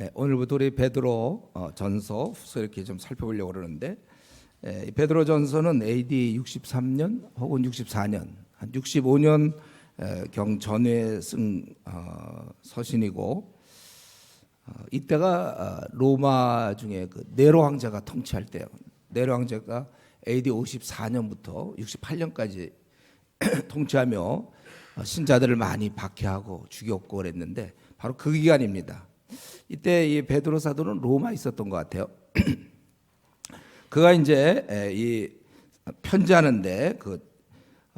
네, 오늘부터 우리 베드로 전서 후서 이렇게 좀 살펴보려고 그러는데, 이 베드로 전서는 AD 63년 혹은 64년, 한 65년 경 전에 쓴 서신이고, 이때가 로마 중에 그 네로 황제가 통치할 때요. 네로 황제가 AD 54년부터 68년까지 통치하며 신자들을 많이 박해하고 죽였고 그랬는데, 바로 그 기간입니다. 이때 이 베드로 사도는 로마에 있었던 것 같아요. 그가 이제 이 편지하는데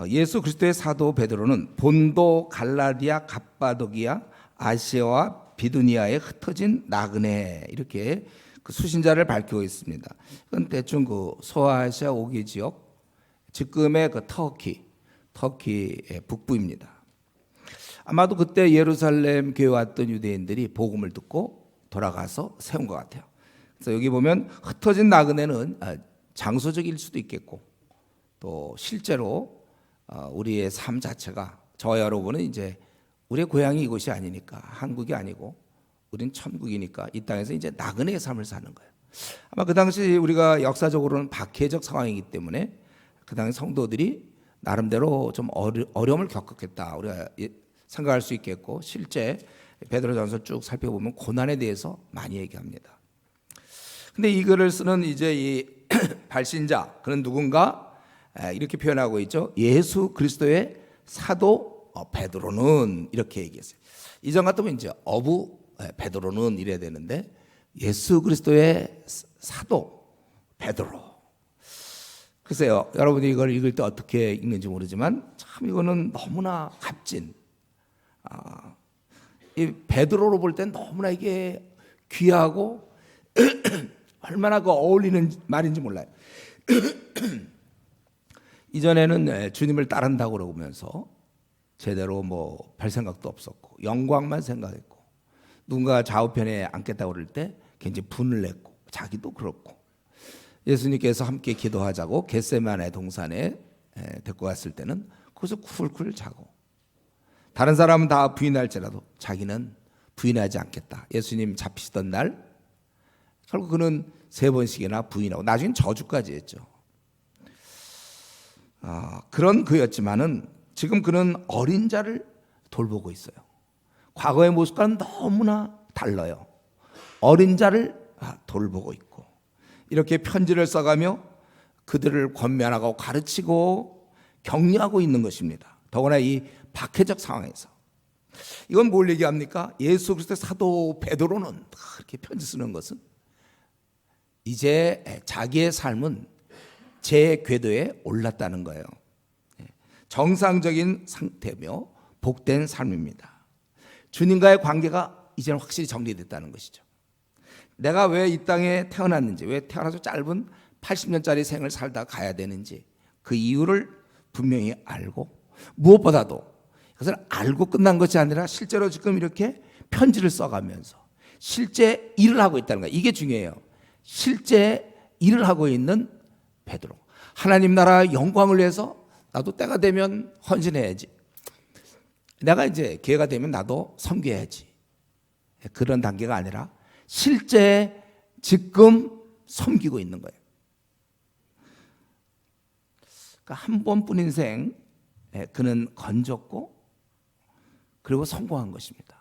예수 그리스도의 사도 베드로는 본도, 갈라디아, 갑바도기아, 아시아와 비두니아에 흩어진 나그네, 이렇게 그 수신자를 밝히고 있습니다. 이건 대충 그 소아시아 5개 지역, 지금의 그 터키의 북부입니다. 아마도 그때 예루살렘 교회 왔던 유대인들이 복음을 듣고 돌아가서 세운 것 같아요. 그래서 여기 보면 흩어진 나그네는 장소적일 수도 있겠고, 또 실제로 우리의 삶 자체가, 저와 여러분은 이제 우리의 고향이 이곳이 아니니까, 한국이 아니고 우린 천국이니까 이 땅에서 이제 나그네의 삶을 사는 거예요. 아마 그 당시 우리가 역사적으로는 박해적 상황이기 때문에 그 당시 성도들이 나름대로 좀 어려움을 겪었겠다, 우리가 생각할 수 있겠고, 실제 베드로전서 쭉 살펴보면 고난에 대해서 많이 얘기합니다. 근데 이 글을 쓰는 이제 이 발신자, 그는 누군가, 이렇게 표현하고 있죠. 예수 그리스도의 사도 베드로는, 이렇게 얘기했어요. 이전 같으면 이제 어부 베드로는 이래야 되는데, 예수 그리스도의 사도 베드로. 글쎄요, 여러분이 이걸 읽을 때 어떻게 읽는지 모르지만 참 이거는 너무나 값진, 이 베드로로 볼 땐 너무나 이게 귀하고 얼마나 그 어울리는 말인지 몰라요. 이전에는 주님을 따른다고 그러면서 제대로 뭐 별 생각도 없었고 영광만 생각했고, 누군가 좌우편에 앉겠다고 그럴 때 굉장히 분을 냈고, 자기도 그렇고, 예수님께서 함께 기도하자고 겟세마네 동산에 데리고 갔을 때는 거기서 쿨쿨 자고, 다른 사람은 다 부인할지라도 자기는 부인하지 않겠다. 예수님 잡히시던 날 결국 그는 3번씩이나 부인하고 나중엔 저주까지 했죠. 그런 그였지만은 지금 그는 어린 자를 돌보고 있어요. 과거의 모습과는 너무나 달라요. 어린 자를 돌보고 있고, 이렇게 편지를 써가며 그들을 권면하고 가르치고 격려하고 있는 것입니다. 더구나 이 박해적 상황에서. 이건 뭘 얘기합니까? 예수 그리스도의 사도 베드로는 그렇게 편지 쓰는 것은 이제 자기의 삶은 제 궤도에 올랐다는 거예요. 정상적인 상태며 복된 삶입니다. 주님과의 관계가 이제는 확실히 정리됐다는 것이죠. 내가 왜 이 땅에 태어났는지, 왜 태어나서 짧은 80년짜리 생을 살다 가야 되는지, 그 이유를 분명히 알고, 무엇보다도 그것을 알고 끝난 것이 아니라 실제로 지금 이렇게 편지를 써가면서 실제 일을 하고 있다는 거예요. 이게 중요해요. 실제 일을 하고 있는 베드로. 하나님 나라 영광을 위해서 나도 때가 되면 헌신해야지. 내가 이제 기회가 되면 나도 섬겨야지. 그런 단계가 아니라 실제 지금 섬기고 있는 거예요. 그러니까 한 번뿐 인생 그는 건졌고 그리고 성공한 것입니다.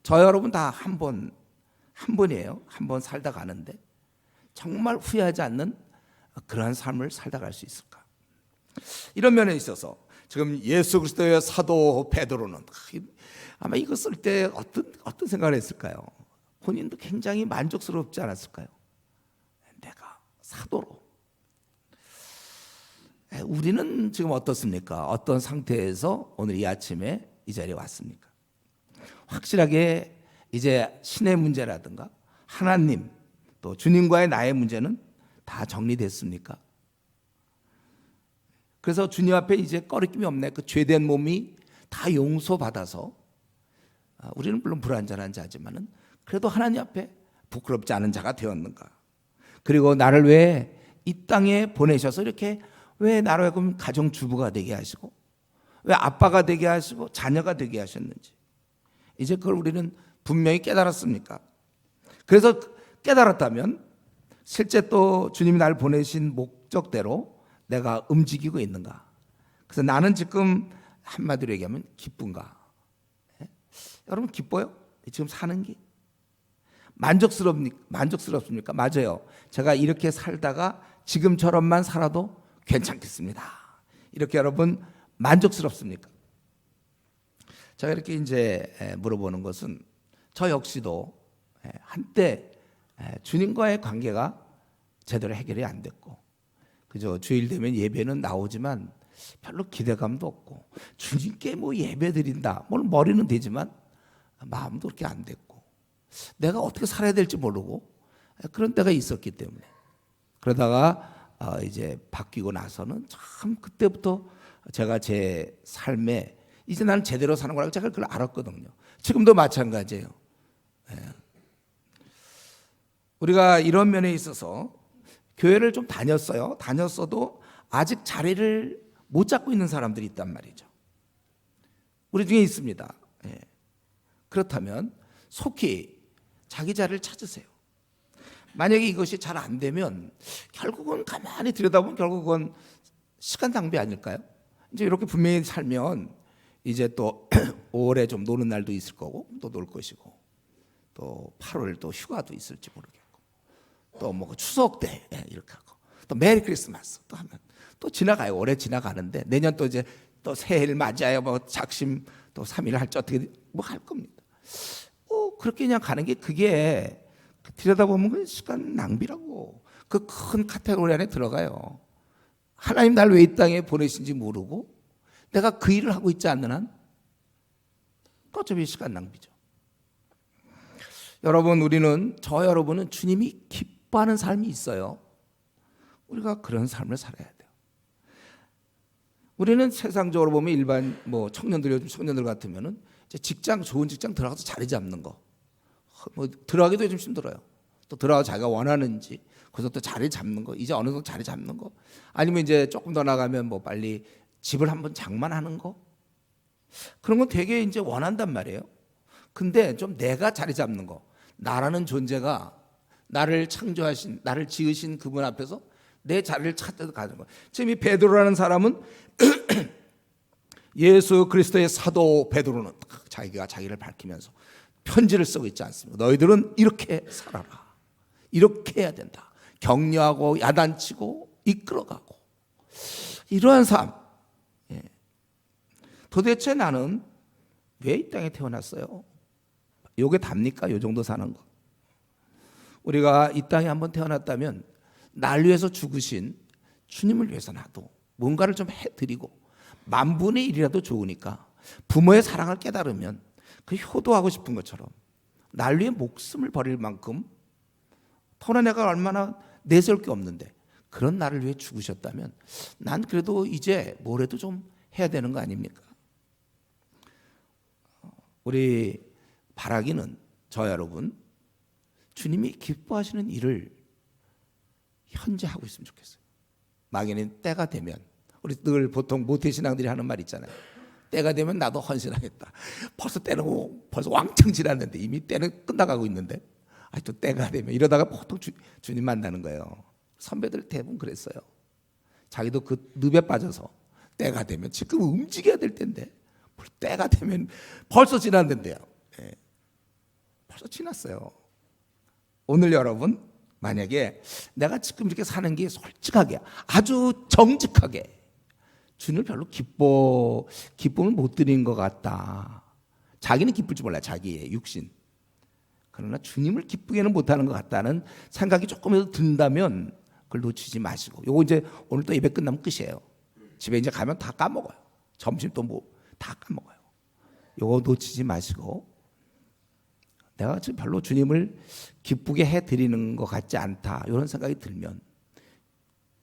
저 여러분 다 한 번이에요. 한 번 살다 가는데 정말 후회하지 않는 그러한 삶을 살다 갈 수 있을까? 이런 면에 있어서 지금 예수 그리스도의 사도 베드로는 아마 이거 쓸 때 어떤 생각을 했을까요? 본인도 굉장히 만족스럽지 않았을까요? 내가 사도로. 우리는 지금 어떻습니까? 어떤 상태에서 오늘 이 아침에 이 자리에 왔습니까? 확실하게 이제 신의 문제라든가 하나님, 또 주님과의 나의 문제는 다 정리됐습니까? 그래서 주님 앞에 이제 꺼리낌이 없네. 그 죄된 몸이 다 용서받아서, 우리는 물론 불완전한 자지만은 그래도 하나님 앞에 부끄럽지 않은 자가 되었는가? 그리고 나를 왜 이 땅에 보내셔서 이렇게 왜 나로 하여금 가정주부가 되게 하시고, 왜 아빠가 되게 하시고 자녀가 되게 하셨는지, 이제 그걸 우리는 분명히 깨달았습니까? 그래서 깨달았다면 실제 또 주님이 날 보내신 목적대로 내가 움직이고 있는가? 그래서 나는 지금 한마디로 얘기하면 기쁜가? 여러분 기뻐요? 지금 사는 게? 만족스럽습니까? 맞아요. 제가 이렇게 살다가 지금처럼만 살아도 괜찮겠습니다. 이렇게 여러분 만족스럽습니까? 제가 이렇게 이제 물어보는 것은 저 역시도 한때 주님과의 관계가 제대로 해결이 안 됐고, 그죠? 주일 되면 예배는 나오지만 별로 기대감도 없고, 주님께 뭐 예배 드린다, 물론 머리는 되지만 마음도 그렇게 안 됐고, 내가 어떻게 살아야 될지 모르고 그런 때가 있었기 때문에, 그러다가 이제 바뀌고 나서는 참 그때부터 제가 제 삶에 이제 나는 제대로 사는 거라고 제가 그걸 알았거든요. 지금도 마찬가지예요. 우리가 이런 면에 있어서 교회를 좀 다녔어요. 다녔어도 아직 자리를 못 잡고 있는 사람들이 있단 말이죠. 우리 중에 있습니다. 그렇다면 속히 자기 자리를 찾으세요. 만약에 이것이 잘 안 되면 결국은 가만히 들여다보면 결국은 시간 낭비 아닐까요? 이제 이렇게 분명히 살면 이제 또 5월에 좀 노는 날도 있을 거고, 또 놀 것이고, 또 8월 또 휴가도 있을지 모르겠고, 또 뭐 추석 때 이렇게 하고, 또 메리 크리스마스 또 하면 또 지나가요. 올해 지나가는데 내년 또 이제 또 새해를 맞이하여 뭐 작심 또 3일 할지 어떻게 뭐 할 겁니다. 그렇게 그냥 가는 게, 그게 들여다보면 그 시간 낭비라고. 그 큰 카테고리 안에 들어가요. 하나님 날 왜 이 땅에 보내신지 모르고 내가 그 일을 하고 있지 않는 한 어차피 시간 낭비죠. 여러분, 저 여러분은 주님이 기뻐하는 삶이 있어요. 우리가 그런 삶을 살아야 돼요. 우리는 세상적으로 보면 일반 뭐 청년들, 요즘 청년들 같으면은 이제 직장, 좋은 직장 들어가서 자리 잡는 거, 뭐 들어가기도 요즘 힘들어요. 또 들어가서 자기가 원하는지 거기서 또 자리 잡는 거, 이제 어느 정도 자리 잡는 거, 아니면 이제 조금 더 나가면 뭐 빨리 집을 한번 장만하는 거, 그런 건 되게 이제 원한단 말이에요. 근데 좀 내가 자리 잡는 거, 나라는 존재가 나를 창조하신, 나를 지으신 그분 앞에서 내 자리를 찾아서 가는 거. 지금 이 베드로라는 사람은 예수 그리스도의 사도 베드로는 자기가 자기를 밝히면서 편지를 쓰고 있지 않습니까? 너희들은 이렇게 살아라, 이렇게 해야 된다. 격려하고 야단치고 이끌어가고, 이러한 삶. 도대체 나는 왜 이 땅에 태어났어요? 요게 답니까? 요 정도 사는 거. 우리가 이 땅에 한번 태어났다면 날 위해서 죽으신 주님을 위해서 나도 뭔가를 좀 해드리고, 만분의 1이라도 좋으니까 부모의 사랑을 깨달으면 그 효도하고 싶은 것처럼 날 위해 목숨을 버릴 만큼, 더나 내가 얼마나 내세울 게 없는데 그런 나를 위해 죽으셨다면 난 그래도 이제 뭐라도 좀 해야 되는 거 아닙니까? 우리 바라기는, 저 여러분, 주님이 기뻐하시는 일을 현재 하고 있으면 좋겠어요. 막연히 때가 되면, 우리 늘 보통 모태신앙들이 하는 말 있잖아요. 때가 되면 나도 헌신하겠다. 벌써 때는 벌써 왕창 지났는데, 이미 때는 끝나가고 있는데 또 때가 되면, 이러다가 보통 주님 만나는 거예요. 선배들 대부분 그랬어요. 자기도 그 늪에 빠져서 때가 되면, 지금 움직여야 될 텐데 때가 되면 벌써 지났는데요. 벌써 지났어요. 오늘 여러분, 만약에 내가 지금 이렇게 사는 게 솔직하게, 아주 정직하게 주님을 별로 기쁨을 못 드린 것 같다. 자기는 기쁠 줄 몰라요. 자기의 육신. 그러나 주님을 기쁘게는 못하는 것 같다는 생각이 조금이라도 든다면 그걸 놓치지 마시고, 요거 이제 오늘 또 예배 끝나면 끝이에요. 집에 이제 가면 다 까먹어요. 점심 또 뭐 다 까먹어요. 요거 놓치지 마시고, 내가 지금 별로 주님을 기쁘게 해드리는 것 같지 않다, 이런 생각이 들면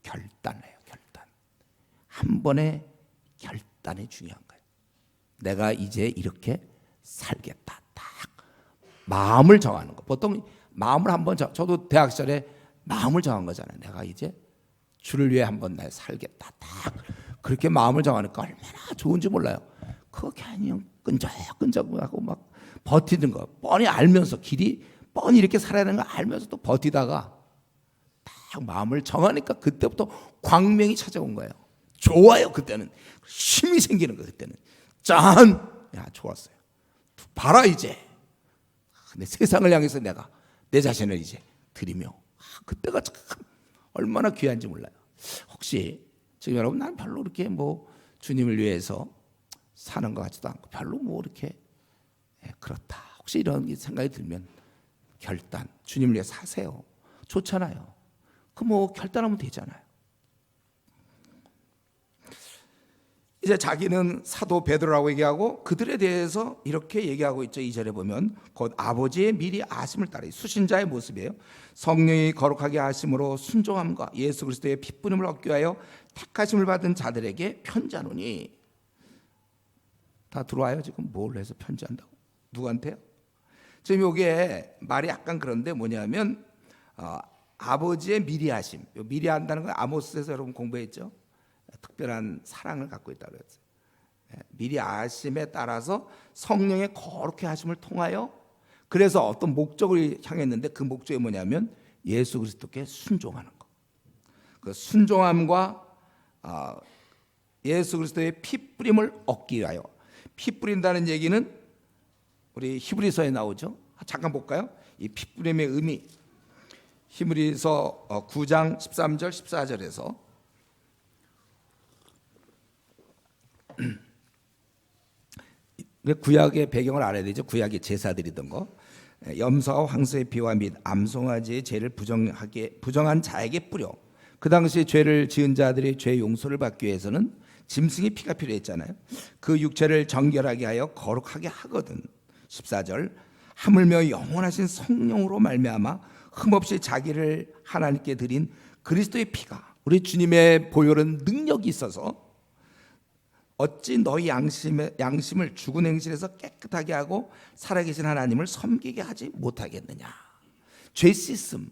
결단해요. 결단. 한 번의 결단이 중요한 거예요. 내가 이제 이렇게 살겠다. 딱 마음을 정하는 거. 보통 마음을 한번 저도 대학 시절에 마음을 정한 거잖아요. 내가 이제 주를 위해 한번 날 살겠다. 딱 그렇게 마음을 정하니까 얼마나 좋은지 몰라요. 그거 그냥 끈적끈적하고 막 버티는 거 뻔히 알면서, 길이 뻔히 이렇게 살아야 되는 걸 알면서도 버티다가 딱 마음을 정하니까 그때부터 광명이 찾아온 거예요. 좋아요. 그때는 힘이 생기는 거예요. 그때는 짠! 야, 좋았어요. 봐라 이제. 근데 세상을 향해서 내가 내 자신을 이제 드리며 그때가 참 얼마나 귀한지 몰라요. 혹시 지금 여러분 난 별로 그렇게 뭐 주님을 위해서 사는 것 같지도 않고 별로 뭐 이렇게 그렇다. 혹시 이런 생각이 들면 결단, 주님을 위해 사세요. 좋잖아요. 그 뭐 결단하면 되잖아요. 이제 자기는 사도 베드로라고 얘기하고 그들에 대해서 이렇게 얘기하고 있죠. 2절에 보면 곧 아버지의 미리 아심을 따라 수신자의 모습이에요. 성령이 거룩하게 하심으로 순종함과 예수 그리스도의 핏부림을 얻기 위하여 택하심을 받은 자들에게 편지하노니. 다 들어와요. 지금 뭘 해서 편지한다고? 누구한테요? 지금 이게 말이 약간 그런데 뭐냐면 아버지의 미리 하심. 미리 한다는 건 아모스에서 여러분 공부했죠. 특별한 사랑을 갖고 있다고 했어요. 미리 아심에 따라서 성령의 거룩해 하심을 통하여 그래서 어떤 목적을 향했는데 그 목적이 뭐냐면 예수 그리스도께 순종하는 것. 그 순종함과 예수 그리스도의 피 뿌림을 얻기 위하여. 피 뿌린다는 얘기는 우리 히브리서에 나오죠. 잠깐 볼까요? 이 피 뿌림의 의미. 히브리서 9장 13절 14절에서 구약의 배경을 알아야 되죠. 구약의 제사 드리던 거. 염소와 황소의 피와 및 암송아지의 죄를 부정한 자에게 뿌려. 그 당시에 죄를 지은 자들의 죄 용서를 받기 위해서는 짐승의 피가 필요했잖아요. 그 육체를 정결하게 하여 거룩하게 하거든. 14절 하물며 영원하신 성령으로 말미암아 흠없이 자기를 하나님께 드린 그리스도의 피가 우리 주님의 보혈은 능력이 있어서 어찌 너희 양심을 죽은 행실에서 깨끗하게 하고 살아계신 하나님을 섬기게 하지 못하겠느냐. 죄 씻음,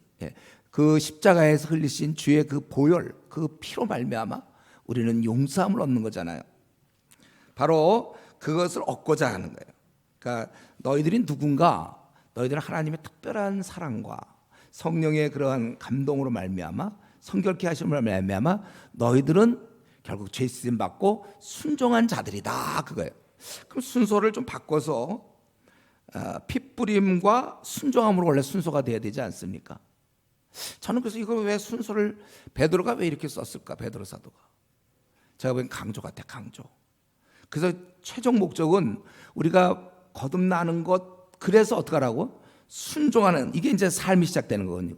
그 십자가에서 흘리신 주의 그 보혈, 그 피로 말미암아 우리는 용서함을 얻는 거잖아요. 바로 그것을 얻고자 하는 거예요. 그러니까 너희들이 누군가, 너희들은 하나님의 특별한 사랑과 성령의 그러한 감동으로 말미암아 성결케 하심을 말미암아 너희들은 결국 죄 씻음 받고 순종한 자들이다 그거예요. 그럼 순서를 좀 바꿔서 핏뿌림과 순종함으로 원래 순서가 돼야 되지 않습니까? 저는 그래서 이걸 왜 순서를 베드로가 왜 이렇게 썼을까? 베드로 사도가 제가 보기엔 강조 같아, 강조. 그래서 최종 목적은 우리가 거듭나는 것, 그래서 어떻게 하라고? 순종하는, 이게 이제 삶이 시작되는 거거든요.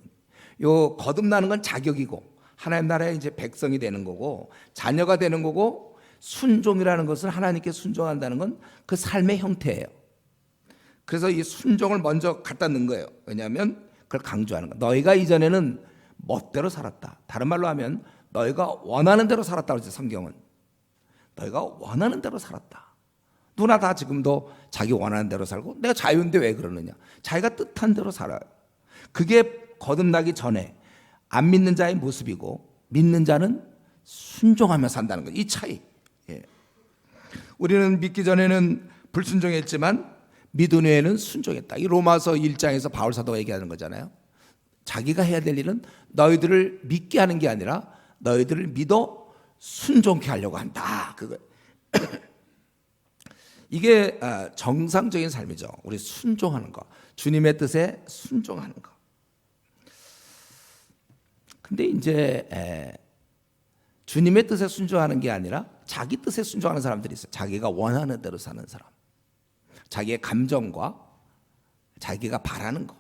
요 거듭나는 건 자격이고 하나님 나라의 이제 백성이 되는 거고 자녀가 되는 거고, 순종이라는 것은 하나님께 순종한다는 건 그 삶의 형태예요. 그래서 이 순종을 먼저 갖다 넣은 거예요. 왜냐하면 그걸 강조하는 거예요. 너희가 이전에는 멋대로 살았다. 다른 말로 하면 너희가 원하는 대로 살았다고 했어요. 성경은 너희가 원하는 대로 살았다. 누구나 다 지금도 자기 원하는 대로 살고, 내가 자유인데 왜 그러느냐. 자기가 뜻한 대로 살아요. 그게 거듭나기 전에 안 믿는 자의 모습이고, 믿는 자는 순종하며 산다는 거예요. 이 차이. 우리는 믿기 전에는 불순종했지만 믿은 후에는 순종했다. 이 로마서 1장에서 바울 사도가 얘기하는 거잖아요. 자기가 해야 될 일은 너희들을 믿게 하는 게 아니라 너희들을 믿어 순종케 하려고 한다. 그거. 이게 정상적인 삶이죠. 우리 순종하는 거, 주님의 뜻에 순종하는 거. 근데 이제 주님의 뜻에 순종하는 게 아니라 자기 뜻에 순종하는 사람들이 있어요. 자기가 원하는 대로 사는 사람, 자기의 감정과 자기가 바라는 거.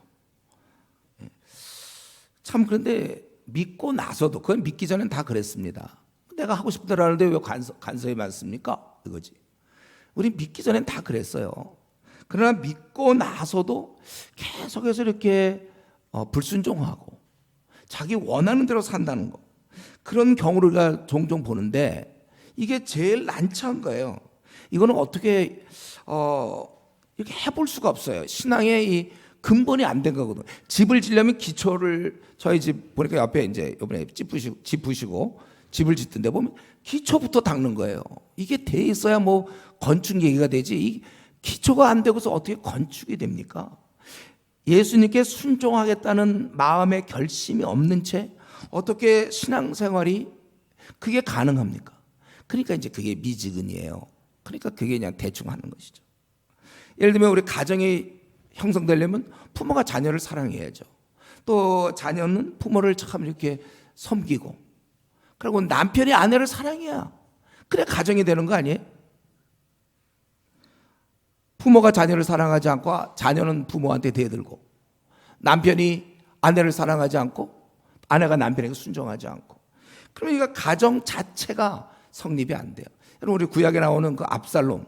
참, 그런데 믿고 나서도, 그건 믿기 전엔 다 그랬습니다. 내가 하고 싶은 대로 하는데 왜 간섭이 많습니까? 이거지. 우리 믿기 전엔 다 그랬어요. 그러나 믿고 나서도 계속해서 이렇게 불순종하고 자기 원하는 대로 산다는 거, 그런 경우를 우리가 종종 보는데 이게 제일 난처한 거예요. 이거는 어떻게 이렇게 해볼 수가 없어요. 신앙의 이 근본이 안 된 거거든요. 집을 지려면 기초를, 저희 집 보니까 옆에 이제 이번에 집 부시고 집을 짓던데 보면 기초부터 닦는 거예요. 이게 돼 있어야 뭐 건축 얘기가 되지. 이 기초가 안 되고서 어떻게 건축이 됩니까? 예수님께 순종하겠다는 마음의 결심이 없는 채 어떻게 신앙생활이 그게 가능합니까? 그러니까 이제 그게 미지근이에요. 그러니까 그게 그냥 대충 하는 것이죠. 예를 들면 우리 가정이 형성되려면 부모가 자녀를 사랑해야죠. 또 자녀는 부모를 참 이렇게 섬기고, 그리고 남편이 아내를 사랑해야 그래 가정이 되는 거 아니에요? 부모가 자녀를 사랑하지 않고 자녀는 부모한테 대들고, 남편이 아내를 사랑하지 않고 아내가 남편에게 순종하지 않고, 그러니까 가정 자체가 성립이 안 돼요. 여러분 우리 구약에 나오는 그 압살롬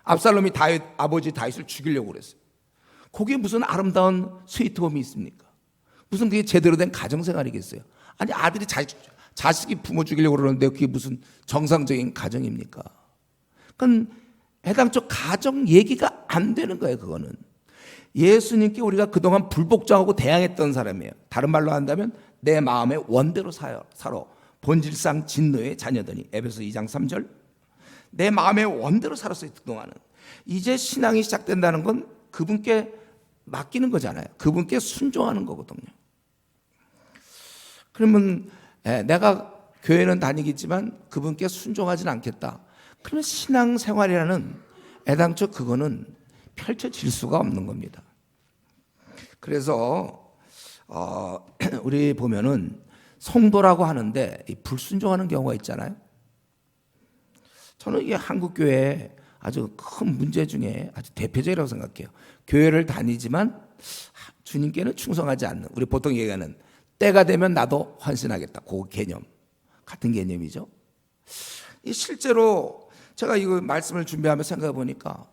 압살롬이 아버지 다윗을 죽이려고 그랬어요. 거기에 무슨 아름다운 스위트홈이 있습니까? 무슨 그게 제대로 된 가정생활이겠어요? 아니 아들이 자식이 부모 죽이려고 그러는데 그게 무슨 정상적인 가정입니까? 그건 해당적 가정 얘기가 안 되는 거예요. 그거는 예수님께 우리가 그동안 불복종하고 대항했던 사람이에요. 다른 말로 한다면 내 마음의 원대로 살아 본질상 진노의 자녀더니, 에베소 2장 3절. 내 마음의 원대로 살았어요. 그동안은. 이제 신앙이 시작된다는 건 그분께 맡기는 거잖아요. 그분께 순종하는 거거든요. 그러면 내가 교회는 다니겠지만 그분께 순종하지는 않겠다. 그러면 신앙생활이라는 애당초 그거는 펼쳐질 수가 없는 겁니다. 그래서 우리 보면은 성도라고 하는데 불순종하는 경우가 있잖아요. 저는 이게 한국 교회의 아주 큰 문제 중에 아주 대표적이라고 생각해요. 교회를 다니지만 주님께는 충성하지 않는, 우리 보통 얘기하는 때가 되면 나도 헌신하겠다, 그 개념 같은 개념이죠. 실제로 제가 이거 말씀을 준비하면서 생각해 보니까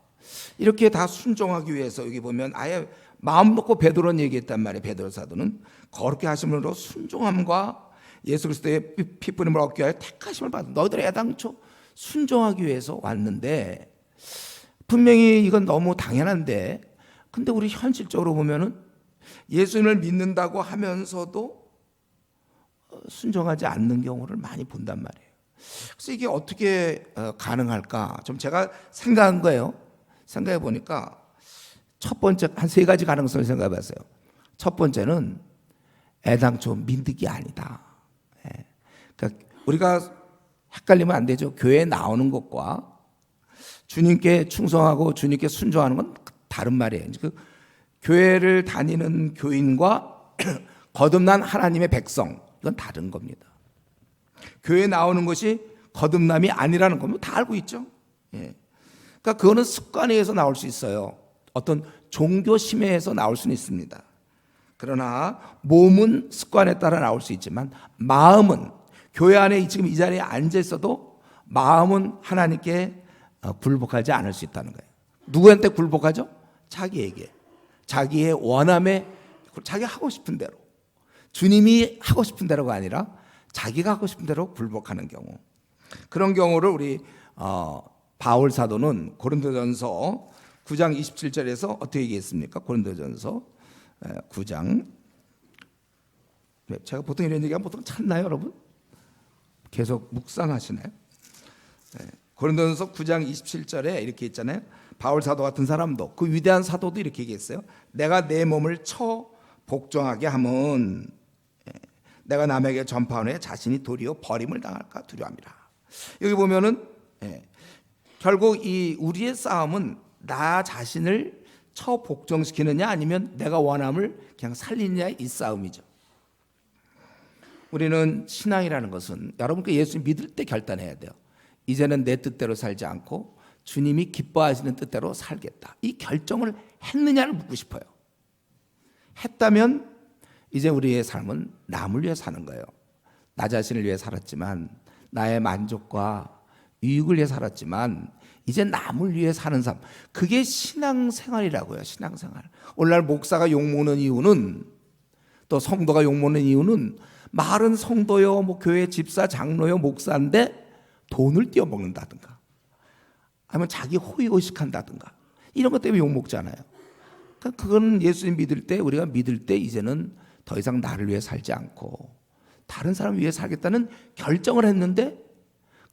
이렇게 다 순종하기 위해서 여기 보면 아예 마음 놓고 베드로는 얘기했단 말이에요. 베드로 사도는 거룩게 하심으로 순종함과 예수 그리스도의 피 뿌림을 얻기 위하여 택하심을 받은, 너희들의 애당초 순종하기 위해서 왔는데, 분명히 이건 너무 당연한데, 근데 우리 현실적으로 보면은 예수님을 믿는다고 하면서도 순종하지 않는 경우를 많이 본단 말이에요. 그래서 이게 어떻게 가능할까? 좀 제가 생각한 거예요. 생각해 보니까 첫 번째 한 세 가지 가능성을 생각해 봤어요. 첫 번째는 애당초 민득이 아니다. 그러니까 우리가 헷갈리면 안 되죠. 교회에 나오는 것과 주님께 충성하고 주님께 순종하는 건 다른 말이에요. 그 교회를 다니는 교인과 거듭난 하나님의 백성, 이건 다른 겁니다. 교회에 나오는 것이 거듭남이 아니라는 건 다 알고 있죠. 그러니까 그거는 습관에 의해서 나올 수 있어요. 어떤 종교 심해에서 나올 수는 있습니다. 그러나 몸은 습관에 따라 나올 수 있지만 마음은, 교회 안에 지금 이 자리에 앉아 있어도 마음은 하나님께 굴복하지 않을 수 있다는 거예요. 누구한테 굴복하죠? 자기에게. 자기의 원함에, 자기 하고 싶은 대로, 주님이 하고 싶은 대로가 아니라 자기가 하고 싶은 대로 굴복하는 경우, 그런 경우를 우리 바울 사도는 고린도전서 9장 27절에서 어떻게 얘기했습니까? 고린도전서 9장. 제가 보통 이런 얘기하면 보통 찾나요, 여러분? 계속 묵상하시나요? 고린도전서 9장 27절에 이렇게 있잖아요. 바울 사도 같은 사람도, 그 위대한 사도도 이렇게 얘기했어요. 내가 내 몸을 쳐 복종하게 하면 내가 남에게 전파하는 에 자신이 도리어 버림을 당할까 두려움이라. 여기 보면은 결국 이 우리의 싸움은 나 자신을 쳐 복종시키느냐 아니면 내가 원함을 그냥 살리느냐, 이 싸움이죠. 우리는 신앙이라는 것은 여러분께 예수 믿을 때 결단해야 돼요. 이제는 내 뜻대로 살지 않고 주님이 기뻐하시는 뜻대로 살겠다. 이 결정을 했느냐를 묻고 싶어요. 했다면 이제 우리의 삶은 남을 위해 사는 거예요. 나 자신을 위해 살았지만, 나의 만족과 유익을 위해 살았지만 이제 남을 위해 사는 삶, 그게 신앙생활이라고요. 신앙생활. 오늘날 목사가 욕먹는 이유는, 또 성도가 욕먹는 이유는 말은 성도요, 뭐 교회 집사 장로요, 목사인데 돈을 떼어먹는다든가 아니면 자기 호의호식한다든가 이런 것 때문에 욕먹잖아요. 그러니까 그건 예수님 믿을 때, 우리가 믿을 때 이제는 더 이상 나를 위해 살지 않고 다른 사람을 위해 살겠다는 결정을 했는데,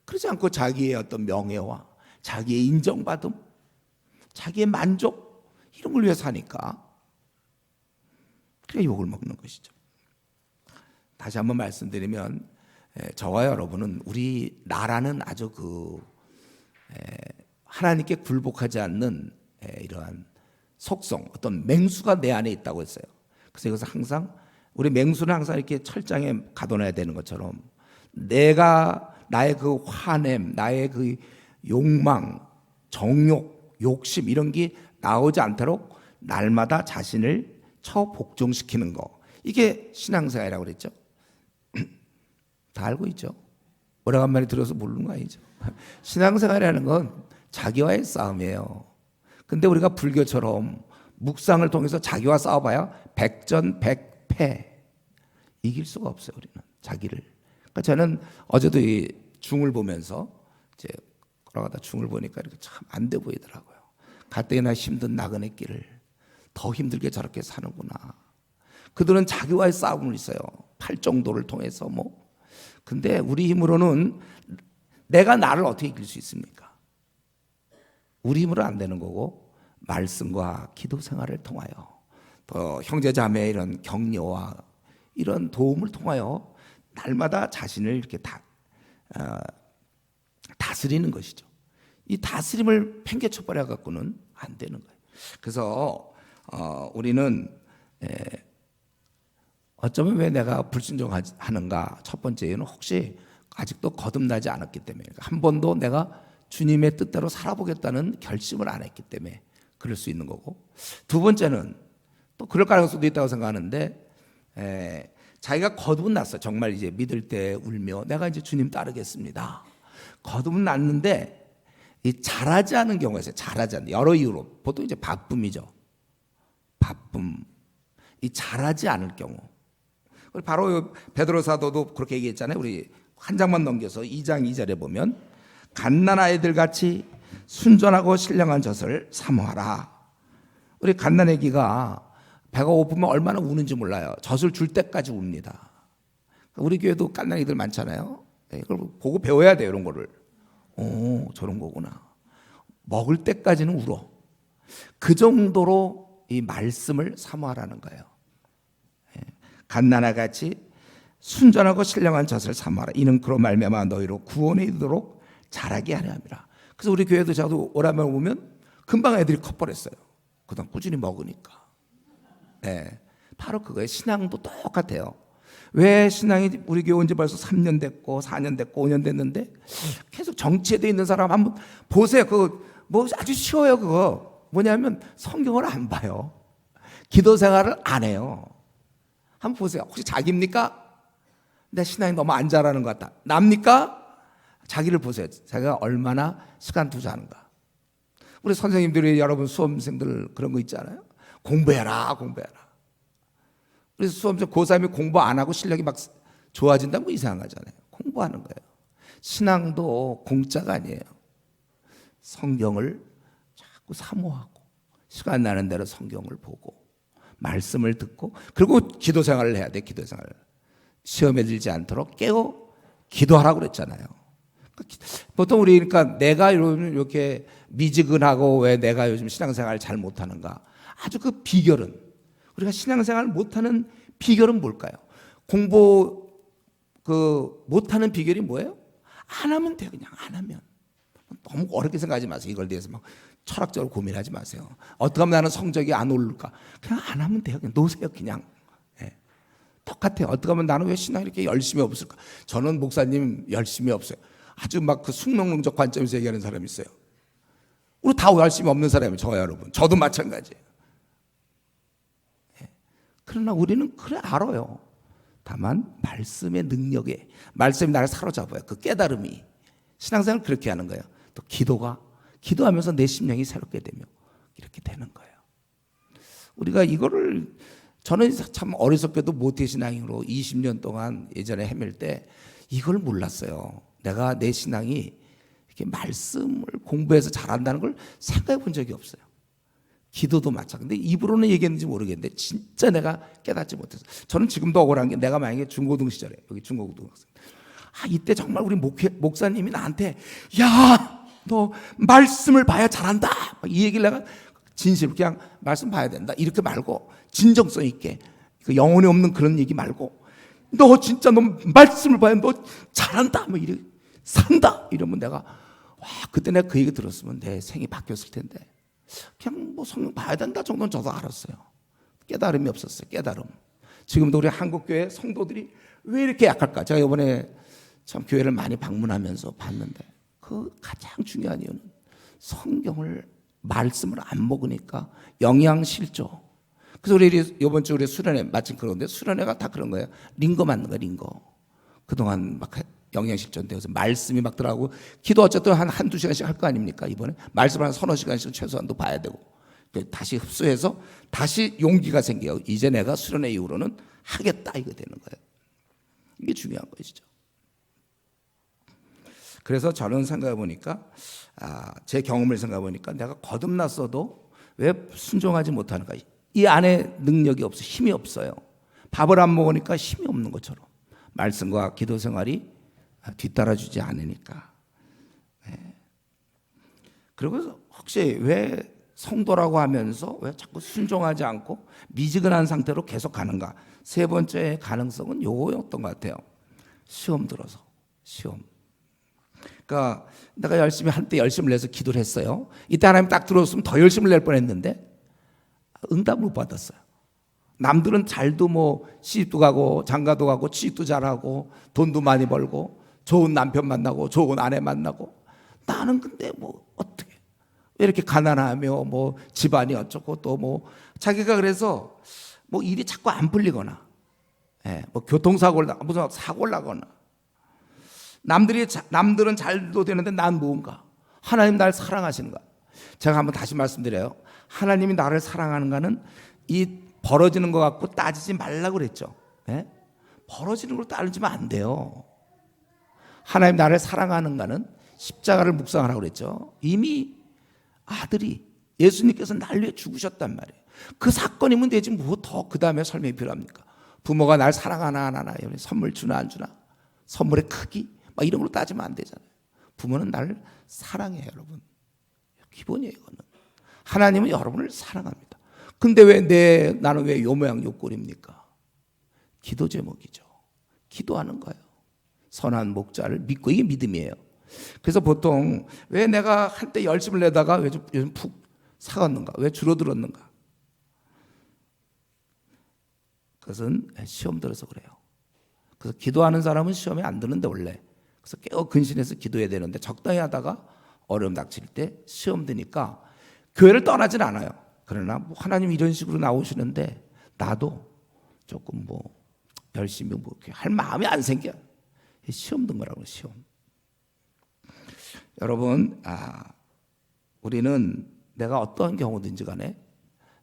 그러지 않고 자기의 어떤 명예와 자기의 인정받음, 자기의 만족, 이런 걸 위해 사니까 그러니까 욕을 먹는 것이죠. 다시 한번 말씀드리면 저와 여러분은 우리 나라는 아주 하나님께 굴복하지 않는 이러한 속성, 어떤 맹수가 내 안에 있다고 했어요. 그래서 이것을 항상 우리 맹수는 항상 이렇게 철장에 가둬놔야 되는 것처럼 내가 나의 그 화냄, 나의 그 욕망, 정욕, 욕심 이런 게 나오지 않도록 날마다 자신을 처복종시키는 거, 이게 신앙생활이라고 그랬죠. 다 알고 있죠. 오래간만에 들어서 모르는 거 아니죠. 신앙생활이라는 건 자기와의 싸움이에요. 근데 우리가 불교처럼 묵상을 통해서 자기와 싸워봐야 백전백패, 이길 수가 없어요. 우리는 자기를. 그러니까 저는 어제도 이 중을 보면서 이제 걸어가다 중을 보니까 이렇게 참 안 돼 보이더라고요. 가뜩이나 힘든 나그네 길을 더 힘들게 저렇게 사는구나. 그들은 자기와의 싸움을 있어요. 팔정도를 통해서 뭐. 근데 우리 힘으로는 내가 나를 어떻게 이길 수 있습니까? 우리 힘으로 안 되는 거고, 말씀과 기도 생활을 통하여 또 형제자매의 이런 격려와 이런 도움을 통하여 날마다 자신을 이렇게 다스리는 것이죠. 이 다스림을 팽개쳐버려 갖고는 안 되는 거예요. 그래서 우리는 어쩌면 왜 내가 불순종하는가? 첫 번째 이유는 혹시 아직도 거듭나지 않았기 때문에, 한 번도 내가 주님의 뜻대로 살아보겠다는 결심을 안 했기 때문에 그럴 수 있는 거고, 두 번째는 또 그럴 가능성도 있다고 생각하는데, 자기가 거듭은 났어. 정말 이제 믿을 때 울며 내가 이제 주님 따르겠습니다. 거듭은 났는데 이 잘하지 않은 경우가 있어요. 잘하지 않는 여러 이유로, 보통 이제 바쁨이죠. 바쁨. 이 잘하지 않을 경우. 바로 베드로 사도도 그렇게 얘기했잖아요. 우리 한 장만 넘겨서 2장 2절에 보면 갓난아이들 같이 순전하고 신령한 젖을 사모하라. 우리 갓난아기가 배가 고프면 얼마나 우는지 몰라요. 젖을 줄 때까지 웁니다. 우리 교회도 갓난아기들 많잖아요. 이걸 보고 배워야 돼요. 이런 거를. 오, 저런 거구나. 먹을 때까지는 울어. 그 정도로 이 말씀을 사모하라는 거예요. 갓난아같이 순전하고 신령한 젖을 사모하라. 이는 그로 말미암아 너희로 구원에 이르도록 자라게 하려 함이라. 그래서 우리 교회도 저도 오라면 오면 금방 애들이 커버렸어요. 그다음 꾸준히 먹으니까. 바로 그거예요. 신앙도 똑같아요. 왜 신앙이 우리 교회 온 지 벌써 3년 됐고 4년 됐고 5년 됐는데 계속 정체돼 있는 사람 한번 보세요. 그거 뭐 아주 쉬워요. 그거 뭐냐면 성경을 안 봐요. 기도 생활을 안 해요. 한번 보세요. 혹시 자기입니까? 내 신앙이 너무 안 자라는 것 같다. 납니까? 자기를 보세요. 자기가 얼마나 시간 투자하는가. 우리 선생님들이 여러분 수험생들 그런 거 있잖아요. 공부해라. 그래서 수험생 고3이 공부 안 하고 실력이 막 좋아진다고 이상하잖아요. 공부하는 거예요. 신앙도 공짜가 아니에요. 성경을 자꾸 사모하고 시간 나는 대로 성경을 보고 말씀을 듣고, 그리고 기도 생활을 해야 돼. 기도 생활. 시험에 들지 않도록 깨워 기도하라고 그랬잖아요. 보통 우리 그러니까 내가 이렇게 미지근하고 왜 내가 요즘 신앙생활을 잘 못하는가? 아주 그 비결은, 우리가 신앙생활을 못하는 비결은 뭘까요? 공부 못하는 비결이 뭐예요? 안 하면 돼. 그냥 안 하면. 너무 어렵게 생각하지 마세요. 이걸 대해서 막 철학적으로 고민하지 마세요. 어떻게 하면 나는 성적이 안 오를까? 그냥 안 하면 돼요. 그냥 놓으세요. 그냥. 똑같아요. 어떻게 하면 나는 왜 신앙이 이렇게 열심히 없을까? 저는 목사님 열심히 없어요. 아주 막 그 숙명론적 관점에서 얘기하는 사람이 있어요. 우리 다 열심히 없는 사람이에요. 저와 여러분. 저도 마찬가지예요. 그러나 우리는 그래 알아요. 다만 말씀의 능력에, 말씀이 나를 사로잡아요. 그 깨달음이. 신앙생활을 그렇게 하는 거예요. 또 기도하면서 내 심령이 새롭게 되며 이렇게 되는 거예요. 우리가 이거를, 저는 참 어리석게도 모태신앙으로 20년 동안 예전에 헤맬 때 이걸 몰랐어요. 내가 내 신앙이 이렇게 말씀을 공부해서 잘한다는 걸 생각해 본 적이 없어요. 기도도 마찬가지. 근데 입으로는 얘기했는지 모르겠는데 진짜 내가 깨닫지 못해서. 저는 지금도 억울한 게, 내가 만약에 중고등 시절에, 여기 중고등 학생, 이때 정말 우리 목사님이 나한테 야, 너 말씀을 봐야 잘한다, 이 얘기를 내가 진실로 그냥 말씀 봐야 된다 이렇게 말고 진정성 있게 그 영혼이 없는 그런 얘기 말고 너 진짜 너 말씀을 봐야 너 잘한다 뭐 이래 산다 이러면 내가 와 그때 내가 그 얘기 들었으면 내 생이 바뀌었을 텐데 그냥 뭐 성경 봐야 된다 정도는 저도 알았어요. 깨달음이 없었어요. 깨달음. 지금도 우리 한국교회 성도들이 왜 이렇게 약할까? 제가 이번에 참 교회를 많이 방문하면서 봤는데 그 가장 중요한 이유는 성경을 말씀을 안 먹으니까 영양실조. 그래서 우리 이번 주 우리 수련회 마침 그런데 수련회가 다 그런 거예요. 링거 맞는 거야 링거. 그동안 막 영양실조인데 그래서 말씀이 막 들어가고 기도 어쨌든 한두 시간씩 할 거 아닙니까? 이번에 말씀을 한 서너 시간씩 최소한도 봐야 되고 다시 흡수해서 다시 용기가 생겨요. 이제 내가 수련회 이후로는 하겠다 이거 되는 거예요. 이게 중요한 것이죠. 그래서 저는 생각해 보니까 제 경험을 생각해 보니까 내가 거듭났어도 왜 순종하지 못하는가? 이 안에 능력이 없어, 힘이 없어요. 밥을 안 먹으니까 힘이 없는 것처럼 말씀과 기도 생활이 뒤따라주지 않으니까. 그리고 혹시 왜 성도라고 하면서 왜 자꾸 순종하지 않고 미지근한 상태로 계속 가는가? 세 번째 가능성은 요거였던 것 같아요. 시험 들어서 시험. 그러니까 내가 열심히 한때 열심을 내서 기도를 했어요. 이때 하나님 딱 들어왔으면 더 열심을 낼 뻔했는데 응답 못 받았어요. 남들은 잘도 뭐 시집도 가고 장가도 가고 취직도 잘하고 돈도 많이 벌고 좋은 남편 만나고 좋은 아내 만나고 나는 근데 뭐 어떻게 왜 이렇게 가난하며 뭐 집안이 어쩌고 또 뭐 자기가 그래서 뭐 일이 자꾸 안 풀리거나 뭐 교통사고를 무슨 사고를 나거나 남들은 잘도 되는데 난 뭔가 하나님 나를 사랑하시는가? 제가 한번 다시 말씀드려요. 하나님이 나를 사랑하는가는 이 벌어지는 것 갖고 따지지 말라고 그랬죠. 벌어지는 걸 따지면 안 돼요. 하나님 나를 사랑하는가는 십자가를 묵상하라고 그랬죠. 이미 아들이 예수님께서 날 위해 죽으셨단 말이에요. 그 사건이면 되지 뭐 더 그 다음에 설명이 필요합니까? 부모가 날 사랑하나 안 하나, 선물 주나 안 주나, 선물의 크기 막 이런 걸로 따지면 안 되잖아요. 부모는 나를 사랑해요, 여러분. 기본이에요, 이거는. 하나님은 여러분을 사랑합니다. 근데 왜 나는 왜 요 모양 요 꼴입니까? 기도 제목이죠. 기도하는 거예요. 선한 목자를 믿고 이게 믿음이에요. 그래서 보통 왜 내가 한때 열심을 내다가 왜 요즘 푹 사갔는가? 왜 줄어들었는가? 그것은 시험 들어서 그래요. 그래서 기도하는 사람은 시험에 안 드는데 원래. 그래서 깨어 근신해서 기도해야 되는데 적당히 하다가 어려움 닥칠 때 시험 드니까 교회를 떠나진 않아요. 그러나 뭐 하나님 이런 식으로 나오시는데 나도 조금 뭐 열심히 뭐 할 마음이 안 생겨. 시험 든 거라고 시험. 여러분, 우리는 내가 어떠한 경우든지 간에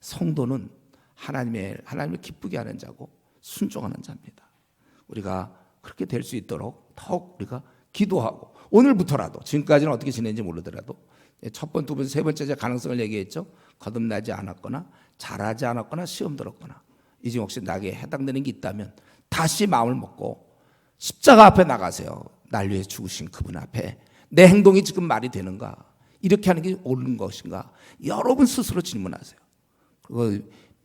성도는 하나님을 기쁘게 하는 자고 순종하는 자입니다. 우리가 그렇게 될 수 있도록 더욱 우리가 기도하고 오늘부터라도 지금까지는 어떻게 지냈는지 모르더라도 첫 번, 두 번, 세 번째 가능성을 얘기했죠. 거듭나지 않았거나 잘하지 않았거나 시험 들었거나 이제 혹시 나에게 해당되는 게 있다면 다시 마음을 먹고 십자가 앞에 나가세요. 날 위해 죽으신 그분 앞에 내 행동이 지금 말이 되는가? 이렇게 하는 게 옳은 것인가? 여러분 스스로 질문하세요. 그거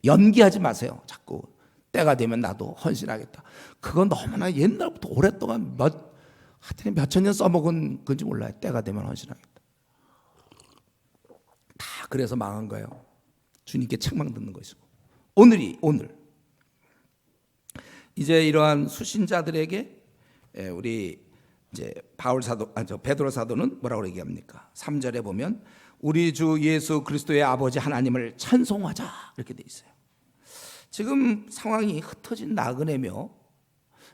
연기하지 마세요. 자꾸 때가 되면 나도 헌신하겠다. 그건 너무나 옛날부터 오랫동안 하여튼 몇천 년 써먹은 건지 몰라요. 때가 되면 헌신하겠다. 다 그래서 망한 거예요. 주님께 책망 듣는 것이고. 오늘 이제 이러한 수신자들에게 우리 이제 베드로 사도는 뭐라고 얘기합니까? 3절에 보면 우리 주 예수 그리스도의 아버지 하나님을 찬송하자 이렇게 돼 있어요. 지금 상황이 흩어진 나그네며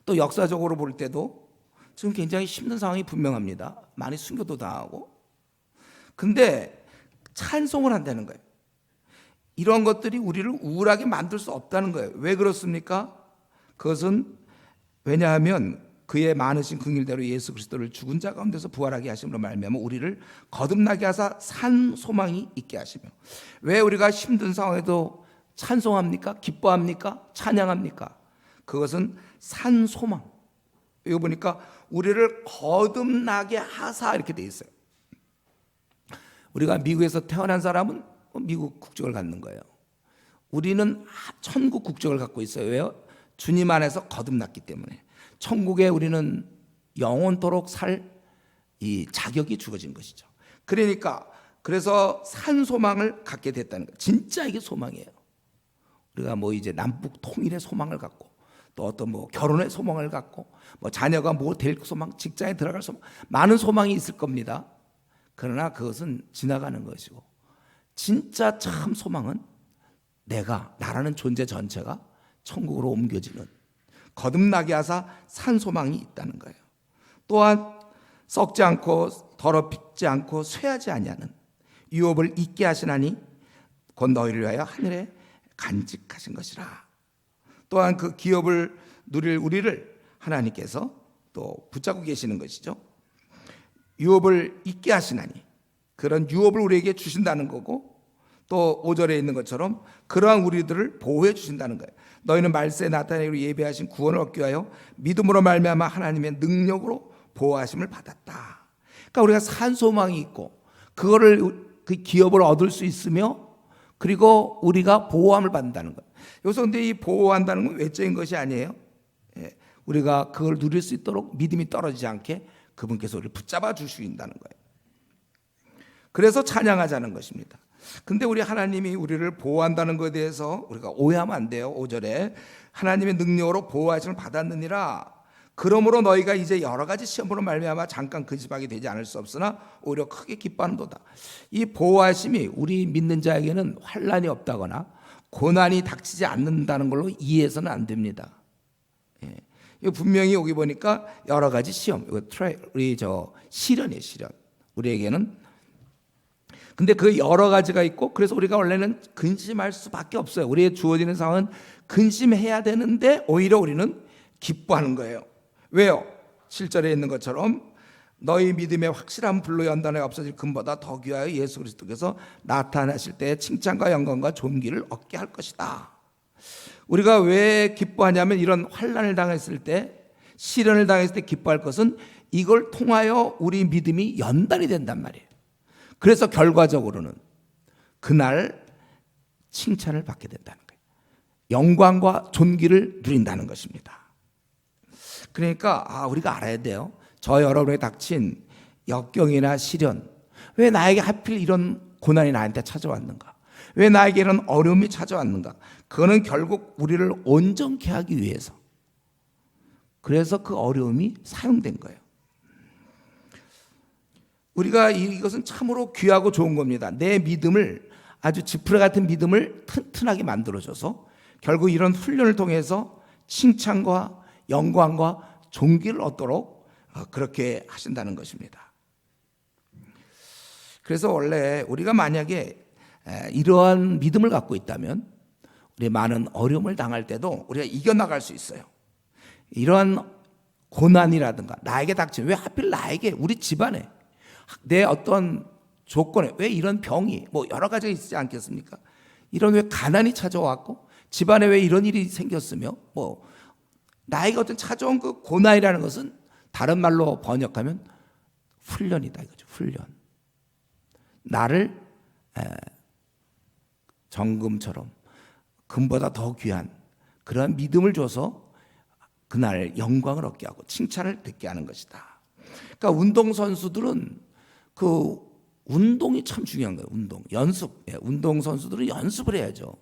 또 역사적으로 볼 때도 지금 굉장히 힘든 상황이 분명합니다. 많이 순교도 당하고. 근데 찬송을 한다는 거예요. 이런 것들이 우리를 우울하게 만들 수 없다는 거예요. 왜 그렇습니까? 그것은 왜냐하면 그의 많으신 긍휼대로 예수 그리스도를 죽은 자 가운데서 부활하게 하심으로 말미암아 우리를 거듭나게 하사 산 소망이 있게 하시며. 왜 우리가 힘든 상황에도 찬송합니까? 기뻐합니까? 찬양합니까? 그것은 산 소망. 여기 보니까 우리를 거듭나게 하사 이렇게 돼 있어요. 우리가 미국에서 태어난 사람은 미국 국적을 갖는 거예요. 우리는 천국 국적을 갖고 있어요. 왜요? 주님 안에서 거듭났기 때문에. 천국에 우리는 영원토록 살 이 자격이 주어진 것이죠. 그러니까 그래서 산 소망을 갖게 됐다는 거예요. 진짜 이게 소망이에요. 우리가 뭐 이제 남북 통일의 소망을 갖고 또 어떤 뭐 결혼의 소망을 갖고 뭐 자녀가 뭐 될 소망, 직장에 들어갈 소망, 많은 소망이 있을 겁니다. 그러나 그것은 지나가는 것이고 진짜 참 소망은 나라는 존재 전체가 천국으로 옮겨지는 거듭나게 하사 산 소망이 있다는 거예요. 또한 썩지 않고 더럽히지 않고 쇠하지 아니하는 유업을 잊게 하시나니 곧 너희를 위하여 하늘에 간직하신 것이라. 또한 그 기업을 누릴 우리를 하나님께서 또 붙잡고 계시는 것이죠. 유업을 잊게 하시나니 그런 유업을 우리에게 주신다는 거고 또 5절에 있는 것처럼 그러한 우리들을 보호해 주신다는 거예요. 너희는 말세에 나타내기로 예배하신 구원을 얻기 위하여 믿음으로 말미암아 하나님의 능력으로 보호하심을 받았다. 그러니까 우리가 산 소망이 있고 그거를 그 기업을 얻을 수 있으며 그리고 우리가 보호함을 받는다는 거예요. 여기서 근데 이 보호한다는 건 외적인 것이 아니에요. 우리가 그걸 누릴 수 있도록 믿음이 떨어지지 않게 그분께서 우리를 붙잡아 주신다는 거예요. 그래서 찬양하자는 것입니다. 근데 우리 하나님이 우리를 보호한다는 것에 대해서 우리가 오해하면 안 돼요. 5절에 하나님의 능력으로 보호하심을 받았느니라. 그러므로 너희가 이제 여러 가지 시험으로 말미암아 잠깐 근심하게 되지 않을 수 없으나 오히려 크게 기뻐하는도다. 이 보호하심이 우리 믿는 자에게는 환난이 없다거나 고난이 닥치지 않는다는 걸로 이해해서는 안 됩니다. 이거 분명히 여기 보니까 여러 가지 시험, 우리 시련이에요, 시련. 우리에게는. 근데 그 여러 가지가 있고 그래서 우리가 원래는 근심할 수밖에 없어요. 우리의 주어지는 상황은 근심해야 되는데 오히려 우리는 기뻐하는 거예요. 왜요? 7절에 있는 것처럼 너희 믿음의 확실한 불로 연단에 없어질 금보다 더 귀하여 예수 그리스도께서 나타나실 때 칭찬과 영광과 존귀를 얻게 할 것이다. 우리가 왜 기뻐하냐면 이런 환난을 당했을 때, 시련을 당했을 때 기뻐할 것은 이걸 통하여 우리 믿음이 연단이 된단 말이에요. 그래서 결과적으로는 그날 칭찬을 받게 된다는 거예요. 영광과 존귀를 누린다는 것입니다. 그러니까 우리가 알아야 돼요. 저 여러분에게 닥친 역경이나 시련, 왜 나에게 하필 이런 고난이 나한테 찾아왔는가? 왜 나에게 이런 어려움이 찾아왔는가? 그거는 결국 우리를 온전케 하기 위해서, 그래서 그 어려움이 사용된 거예요. 우리가 이것은 참으로 귀하고 좋은 겁니다. 내 믿음을, 아주 지푸라 같은 믿음을 튼튼하게 만들어줘서 결국 이런 훈련을 통해서 칭찬과 영광과 존귀를 얻도록 그렇게 하신다는 것입니다. 그래서 원래 우리가 만약에 이러한 믿음을 갖고 있다면 우리 많은 어려움을 당할 때도 우리가 이겨나갈 수 있어요. 이러한 고난이라든가 나에게 닥친, 왜 하필 나에게, 우리 집안에, 내 어떤 조건에 왜 이런 병이 뭐 여러 가지가 있지 않겠습니까? 이런 왜 가난이 찾아왔고 집안에 왜 이런 일이 생겼으며 뭐 나에게 어떤 찾아온 그 고난이라는 것은 다른 말로 번역하면 훈련이다 이거죠. 훈련. 나를 정금처럼 금보다 더 귀한 그러한 믿음을 줘서 그날 영광을 얻게 하고 칭찬을 듣게 하는 것이다. 그러니까 운동선수들은 그 운동이 참 중요한 거예요. 운동, 연습. 운동선수들은 연습을 해야죠.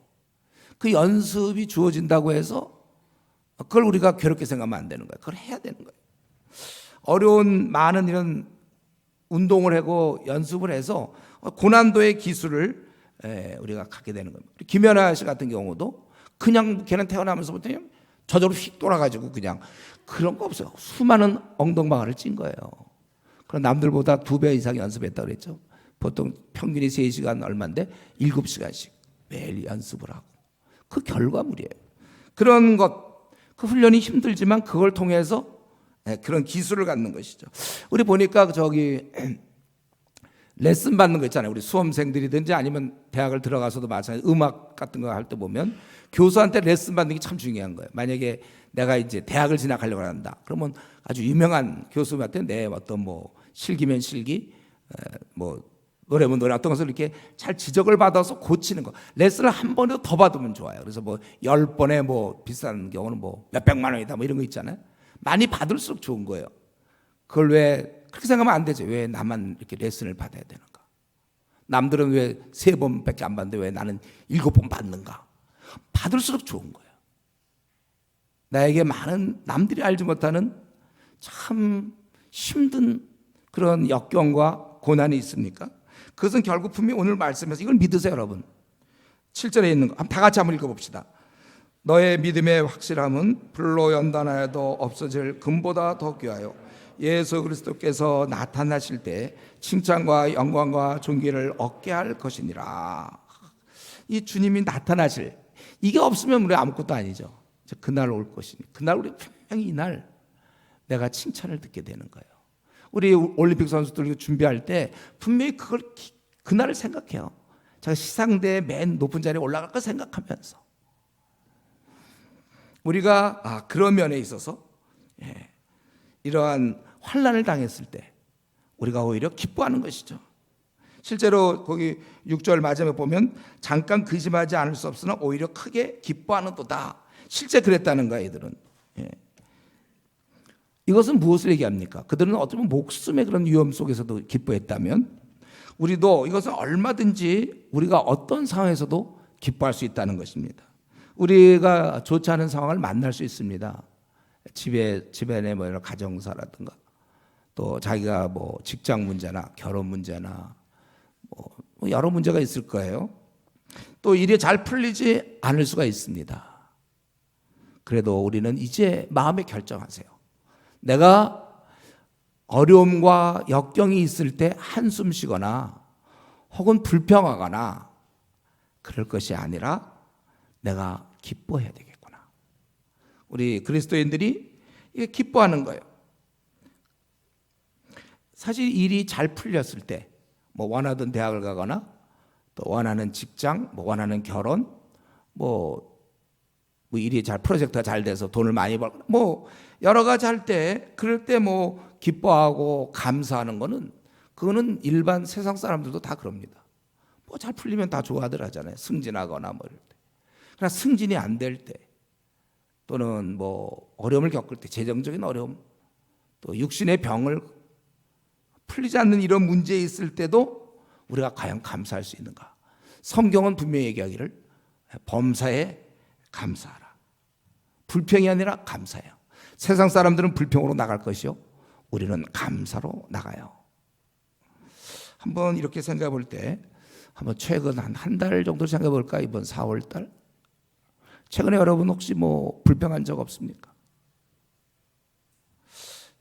그 연습이 주어진다고 해서 그걸 우리가 괴롭게 생각하면 안 되는 거예요. 그걸 해야 되는 거예요. 어려운 많은 이런 운동을 하고 연습을 해서 고난도의 기술을 우리가 갖게 되는 겁니다. 김연아 씨 같은 경우도 그냥 걔는 태어나면서부터 그냥 저절로 휙 돌아가지고 그냥 그런 거 없어요. 수많은 엉덩방아를 찐 거예요. 그럼 남들보다 2배 이상 연습했다고 그랬죠. 보통 평균이 3시간 얼마인데 7시간씩 매일 연습을 하고 그 결과물이에요. 그런 것, 그 훈련이 힘들지만 그걸 통해서 그런 기술을 갖는 것이죠. 우리 보니까 레슨 받는 거 있잖아요. 우리 수험생들이든지 아니면 대학을 들어가서도 마찬가지, 음악 같은 거 할 때 보면 교수한테 레슨 받는 게 참 중요한 거예요. 만약에 내가 이제 대학을 진학하려고 한다. 그러면 아주 유명한 교수한테 내 어떤 뭐 실기면 실기, 뭐 노래면 노래 어떤 것을 이렇게 잘 지적을 받아서 고치는 거. 레슨을 한 번이라도 더 받으면 좋아요. 그래서 뭐 10번에 뭐 비싼 경우는 뭐 몇백만 원이다 뭐 이런 거 있잖아요. 많이 받을수록 좋은 거예요. 그걸 왜 그렇게 생각하면 안 되죠. 왜 나만 이렇게 레슨을 받아야 되는가? 남들은 왜 3번밖에 안 받는데 왜 나는 7번 받는가? 받을수록 좋은 거예요. 나에게 많은 남들이 알지 못하는 참 힘든 그런 역경과 고난이 있습니까? 그것은 결국 분명히 오늘 말씀에서 이걸 믿으세요, 여러분. 7절에 있는 거 다 같이 한번 읽어봅시다. 너의 믿음의 확실함은 불로 연단하여도 없어질 금보다 더 귀하여 예수 그리스도께서 나타나실 때 칭찬과 영광과 존귀를 얻게 할 것이니라. 이 주님이 나타나실, 이게 없으면 우리 아무것도 아니죠. 그날 올 것이니, 그날 우리 분명히 이날 내가 칭찬을 듣게 되는 거예요. 우리 올림픽 선수들 준비할 때 분명히 그날을 생각해요. 제가 시상대의 맨 높은 자리에 올라갈 거 생각하면서 우리가 그런 면에 있어서 이러한 환난을 당했을 때 우리가 오히려 기뻐하는 것이죠. 실제로 거기 6절 마지막에 보면 잠깐 근심하지 않을 수 없으나 오히려 크게 기뻐하는도다. 실제 그랬다는 거야, 이들은. 이것은 무엇을 얘기합니까? 그들은 어쩌면 목숨의 그런 위험 속에서도 기뻐했다면 우리도 이것은 얼마든지 우리가 어떤 상황에서도 기뻐할 수 있다는 것입니다. 우리가 좋지 않은 상황을 만날 수 있습니다. 집안의 뭐 이런 가정사라든가 또 자기가 뭐 직장 문제나 결혼 문제나 뭐 여러 문제가 있을 거예요. 또 일이 잘 풀리지 않을 수가 있습니다. 그래도 우리는 이제 마음에 결정하세요. 내가 어려움과 역경이 있을 때 한숨 쉬거나 혹은 불평하거나 그럴 것이 아니라 내가 기뻐해야 되겠구나. 우리 그리스도인들이 이게 기뻐하는 거예요. 사실 일이 잘 풀렸을 때 뭐 원하던 대학을 가거나 또 원하는 직장, 뭐 원하는 결혼, 뭐 일이 잘 프로젝트가 잘 돼서 돈을 많이 벌고 뭐 여러 가지 할 때 그럴 때 뭐 기뻐하고 감사하는 거는 그거는 일반 세상 사람들도 다 그럽니다. 뭐 잘 풀리면 다 좋아들 하잖아요. 승진하거나 뭐 이럴 때. 그러나 승진이 안 될 때 또는 뭐 어려움을 겪을 때 재정적인 어려움 또 육신의 병을 풀리지 않는 이런 문제에 있을 때도 우리가 과연 감사할 수 있는가? 성경은 분명히 얘기하기를 범사에 감사하라. 불평이 아니라 감사해요. 세상 사람들은 불평으로 나갈 것이요. 우리는 감사로 나가요. 한번 이렇게 생각해 볼 때 한번 최근 한 달 정도 생각해 볼까? 이번 4월 달. 최근에 여러분 혹시 뭐 불평한 적 없습니까?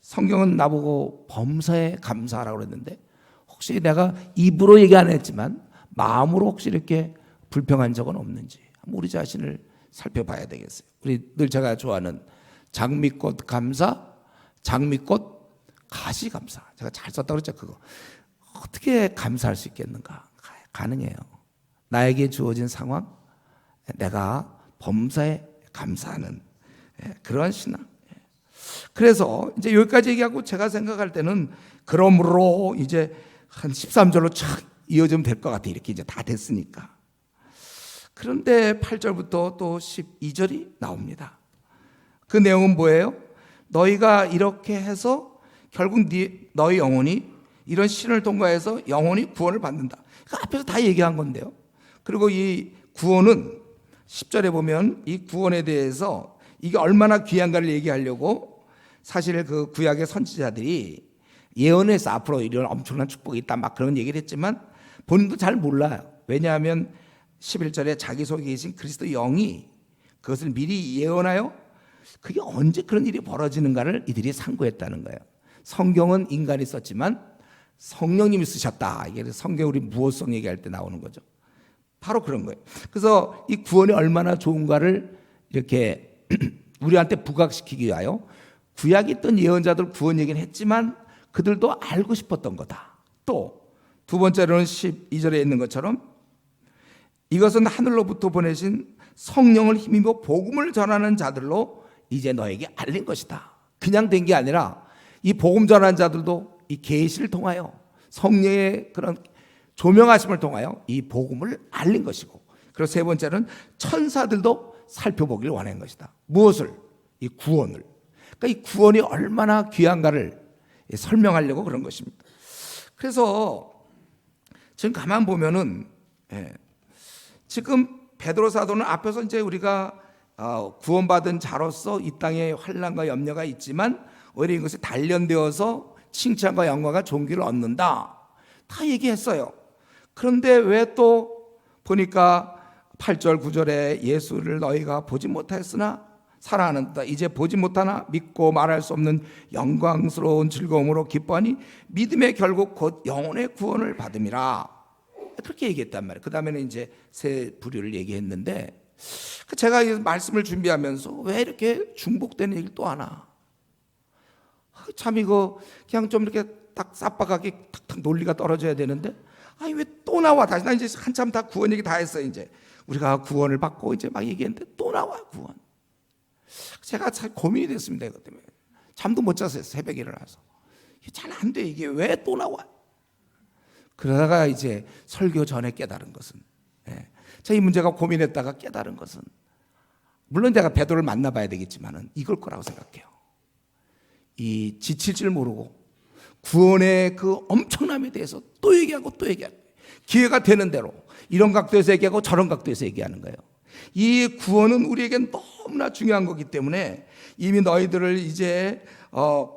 성경은 나보고 범사에 감사하라고 그랬는데 혹시 내가 입으로 얘기 안 했지만 마음으로 혹시 이렇게 불평한 적은 없는지 우리 자신을 살펴봐야 되겠어요. 우리 늘 제가 좋아하는 장미꽃 감사, 장미꽃 가시 감사. 제가 잘 썼다고 그랬죠. 그거 어떻게 감사할 수 있겠는가? 가능해요. 나에게 주어진 상황, 내가 범사에 감사하는 그러한 신앙. 그래서 이제 여기까지 얘기하고 제가 생각할 때는 그러므로 이제 한 13절로 착 이어지면 될 것 같아요. 이렇게 이제 다 됐으니까. 그런데 8절부터 또 12절이 나옵니다. 그 내용은 뭐예요? 너희가 이렇게 해서 결국 너희 영혼이 이런 시련을 통과해서 영혼이 구원을 받는다. 그 앞에서 다 얘기한 건데요. 그리고 이 구원은 10절에 보면 이 구원에 대해서 이게 얼마나 귀한가를 얘기하려고 사실 그 구약의 선지자들이 예언해서 앞으로 이런 엄청난 축복이 있다 막 그런 얘기를 했지만 본인도 잘 몰라요. 왜냐하면 11절에 자기 속에 계신 그리스도 영이 그것을 미리 예언하여 그게 언제 그런 일이 벌어지는가를 이들이 상고했다는 거예요. 성경은 인간이 썼지만 성령님이 쓰셨다. 이게 성경 우리 무엇성 얘기할 때 나오는 거죠. 바로 그런 거예요. 그래서 이 구원이 얼마나 좋은가를 이렇게 우리한테 부각시키기 위하여 구약에 있던 예언자들 구원 얘기는 했지만 그들도 알고 싶었던 거다. 또 두 번째로는 12절에 있는 것처럼 이것은 하늘로부터 보내신 성령을 힘입어 복음을 전하는 자들로 이제 너에게 알린 것이다. 그냥 된 게 아니라 이 복음 전하는 자들도 이 계시를 통하여 성령의 그런 조명하심을 통하여 이 복음을 알린 것이고, 그리고 세 번째는 천사들도 살펴보기를 원한 것이다. 무엇을? 이 구원을. 그러니까 이 구원이 얼마나 귀한가를 설명하려고 그런 것입니다. 그래서 지금 가만 보면은 지금 베드로 사도는 앞에서 이제 우리가 구원받은 자로서 이 땅에 환난과 염려가 있지만 오히려 이것이 단련되어서 칭찬과 영광과 존귀를 얻는다, 다 얘기했어요. 그런데 왜 또 보니까 8절 9절에 예수를 너희가 보지 못하였으나 사랑하는다, 이제 보지 못하나 믿고 말할 수 없는 영광스러운 즐거움으로 기뻐하니 믿음의 결국 곧 영혼의 구원을 받음이라, 그렇게 얘기했단 말이에요. 그 다음에는 이제 세 부류를 얘기했는데, 제가 이 말씀을 준비하면서 왜 이렇게 중복되는 얘기를 또 하나, 참 이거 그냥 좀 이렇게 딱 쌈박하게 탁탁 논리가 떨어져야 되는데, 아니 왜 또 나와 다시. 나 이제 한참 다 구원 얘기 다 했어요. 이제 우리가 구원을 받고 이제 막 얘기했는데 또 나와 구원. 제가 참 고민이 됐습니다. 이것 때문에 잠도 못 잤어요. 새벽에 일어나서 잘 안 돼, 이게 왜 또 나와. 그러다가 이제 설교 전에 깨달은 것은, 제가 이 문제가 고민했다가 깨달은 것은, 물론 제가 베드로를 만나봐야 되겠지만은 이걸 거라고 생각해요. 이 지칠 줄 모르고 구원의 그 엄청남에 대해서 또 얘기하고 또 얘기하고, 기회가 되는 대로 이런 각도에서 얘기하고 저런 각도에서 얘기하는 거예요. 이 구원은 우리에겐 너무나 중요한 거기 때문에 이미 너희들을 이제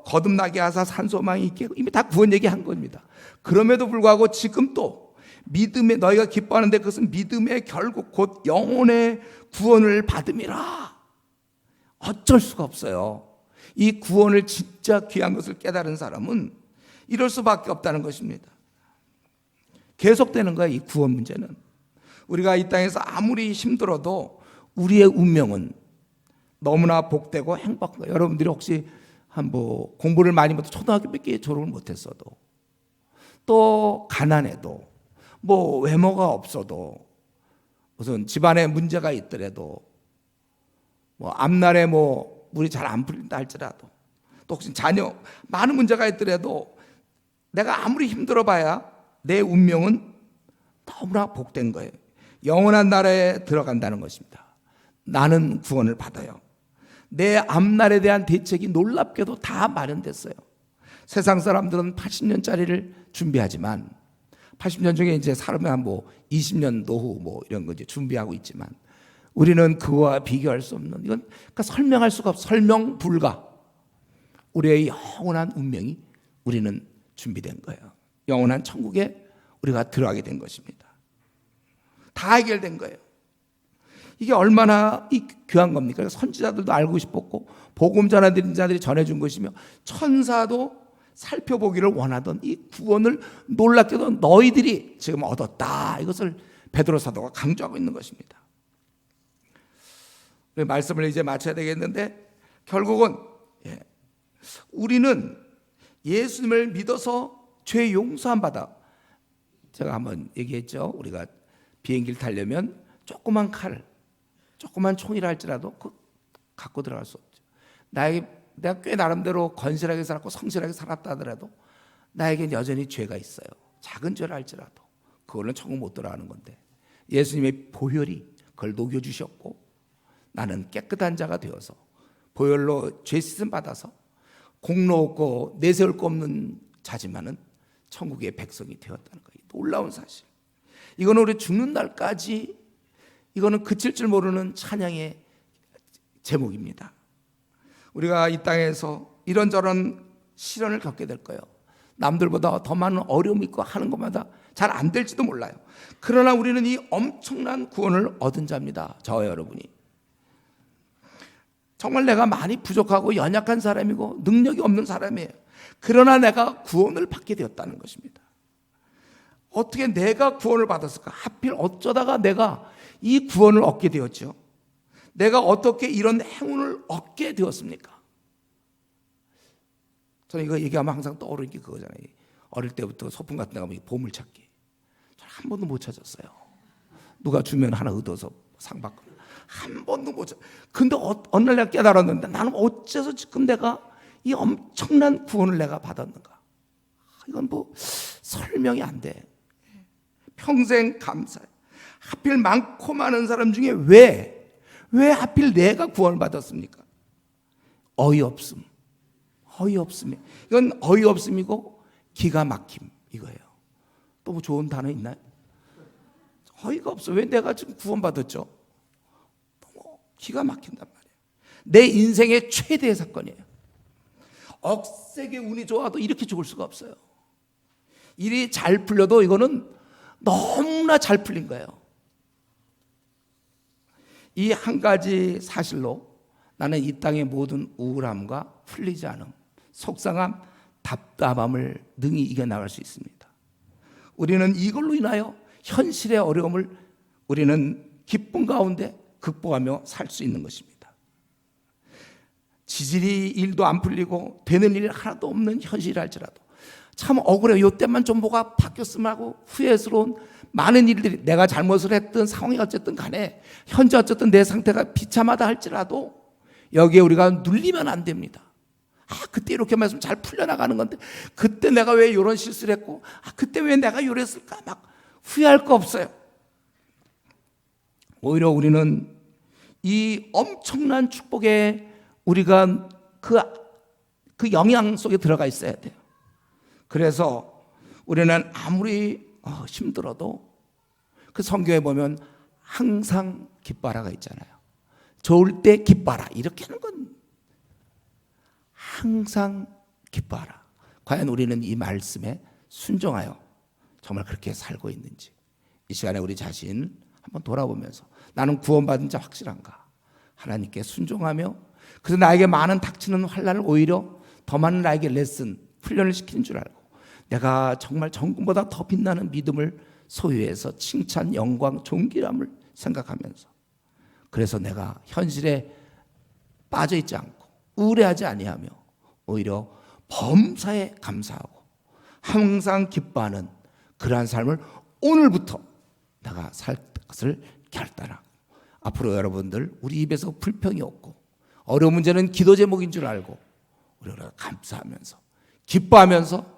거듭나게 하사 산소망이 있게, 이미 다 구원 얘기한 겁니다. 그럼에도 불구하고 지금 또 믿음에 너희가 기뻐하는데 그것은 믿음의 결국 곧 영혼의 구원을 받음이라. 어쩔 수가 없어요. 이 구원을 진짜 귀한 것을 깨달은 사람은 이럴 수밖에 없다는 것입니다. 계속되는 거예요, 이 구원 문제는. 우리가 이 땅에서 아무리 힘들어도 우리의 운명은 너무나 복되고 행복한 거예요. 여러분들이 혹시 뭐 공부를 많이 못해도 초등학교 몇 개 졸업을 못했어도, 또 가난해도, 뭐 외모가 없어도, 무슨 집안에 문제가 있더라도, 뭐 앞날에 뭐 물이 잘 안 풀린다 할지라도, 또 혹시 자녀 많은 문제가 있더라도 내가 아무리 힘들어봐야 내 운명은 너무나 복된 거예요. 영원한 나라에 들어간다는 것입니다. 나는 구원을 받아요. 내 앞날에 대한 대책이 놀랍게도 다 마련됐어요. 세상 사람들은 80년짜리를 준비하지만, 80년 중에 이제 사람이 한 뭐 20년 노후 뭐 이런 거 이제 준비하고 있지만, 우리는 그거와 비교할 수 없는, 이건 그러니까 설명할 수가 없어, 설명 불가. 우리의 영원한 운명이 우리는 준비된 거예요. 영원한 천국에 우리가 들어가게 된 것입니다. 다 해결된 거예요. 이게 얼마나 귀한 겁니까? 선지자들도 알고 싶었고 복음 전하는 자들이 전해준 것이며 천사도 살펴보기를 원하던 이 구원을 놀랍게도 너희들이 지금 얻었다, 이것을 베드로 사도가 강조하고 있는 것입니다. 말씀을 이제 마쳐야 되겠는데, 결국은 우리는 예수님을 믿어서 죄 용서함 받아, 제가 한번 얘기했죠. 우리가 비행기를 타려면 조그만 칼, 조그만 총이라 할지라도 그 갖고 들어갈 수 없죠. 내가 꽤 나름대로 건실하게 살았고 성실하게 살았다 하더라도 나에겐 여전히 죄가 있어요. 작은 죄라 할지라도 그걸로 천국 못 들어가는 건데, 예수님의 보혈이 그걸 녹여주셨고 나는 깨끗한 자가 되어서 보혈로 죄 씻음 받아서 공로 없고 내세울 거 없는 자지만은 천국의 백성이 되었다는 거예요. 놀라운 사실. 이거는 우리 죽는 날까지 이거는 그칠 줄 모르는 찬양의 제목입니다. 우리가 이 땅에서 이런저런 시련을 겪게 될 거예요. 남들보다 더 많은 어려움이 있고 하는 것마다 잘 안 될지도 몰라요. 그러나 우리는 이 엄청난 구원을 얻은 자입니다. 저와 여러분이. 정말 내가 많이 부족하고 연약한 사람이고 능력이 없는 사람이에요. 그러나 내가 구원을 받게 되었다는 것입니다. 어떻게 내가 구원을 받았을까? 하필 어쩌다가 내가 이 구원을 얻게 되었죠? 내가 어떻게 이런 행운을 얻게 되었습니까? 저는 이거 얘기하면 항상 떠오르는 게 그거잖아요. 어릴 때부터 소풍 같은 데 가면 보물찾기. 저는 한 번도 못 찾았어요. 누가 주면 하나 얻어서 상 받거나. 한 번도 못 찾았어요. 근데 어느 날 내가 깨달았는데, 나는 어째서 지금 내가 이 엄청난 구원을 내가 받았는가? 이건 뭐 설명이 안 돼. 평생 감사해. 하필 많고 많은 사람 중에 왜 하필 내가 구원을 받았습니까? 어이없음. 어이없음이. 이건 어이없음이고 기가 막힘 이거예요. 또 뭐 좋은 단어 있나요? 어이가 없어. 왜 내가 지금 구원받았죠? 너무 기가 막힌단 말이에요. 내 인생의 최대의 사건이에요. 억세게 운이 좋아도 이렇게 죽을 수가 없어요. 일이 잘 풀려도 이거는 너무나 잘 풀린 거예요. 이 한 가지 사실로 나는 이 땅의 모든 우울함과 풀리지 않음, 속상함, 답답함을 능히 이겨나갈 수 있습니다. 우리는 이걸로 인하여 현실의 어려움을 우리는 기쁨 가운데 극복하며 살 수 있는 것입니다. 지질이 일도 안 풀리고 되는 일 하나도 없는 현실이랄지라도 참 억울해요. 이때만 좀 뭐가 바뀌었으면 하고 후회스러운 많은 일들이, 내가 잘못을 했든 상황이 어쨌든 간에 현재 어쨌든 내 상태가 비참하다 할지라도 여기에 우리가 눌리면 안 됩니다. 그때 이렇게 말씀 잘 풀려나가는 건데 그때 내가 왜 이런 실수를 했고 그때 왜 내가 이랬을까 막 후회할 거 없어요. 오히려 우리는 이 엄청난 축복에 우리가 그 영향 속에 들어가 있어야 돼요. 그래서 우리는 아무리 힘들어도 그 성경에 보면 항상 기뻐하라가 있잖아요. 좋을 때 기뻐하라 이렇게 하는 건 항상 기뻐하라. 과연 우리는 이 말씀에 순종하여 정말 그렇게 살고 있는지 이 시간에 우리 자신 한번 돌아보면서 나는 구원받은 자 확실한가? 하나님께 순종하며 그래서 나에게 많은 닥치는 환난을 오히려 더 많은 나에게 레슨, 훈련을 시키는 줄 알고 내가 정말 정금보다 더 빛나는 믿음을 소유해서 칭찬, 영광, 존귀함을 생각하면서 그래서 내가 현실에 빠져있지 않고 우울해하지 아니하며 오히려 범사에 감사하고 항상 기뻐하는 그러한 삶을 오늘부터 내가 살 것을 결단하고 앞으로 여러분들 우리 입에서 불평이 없고 어려운 문제는 기도 제목인 줄 알고 우리가 감사하면서 기뻐하면서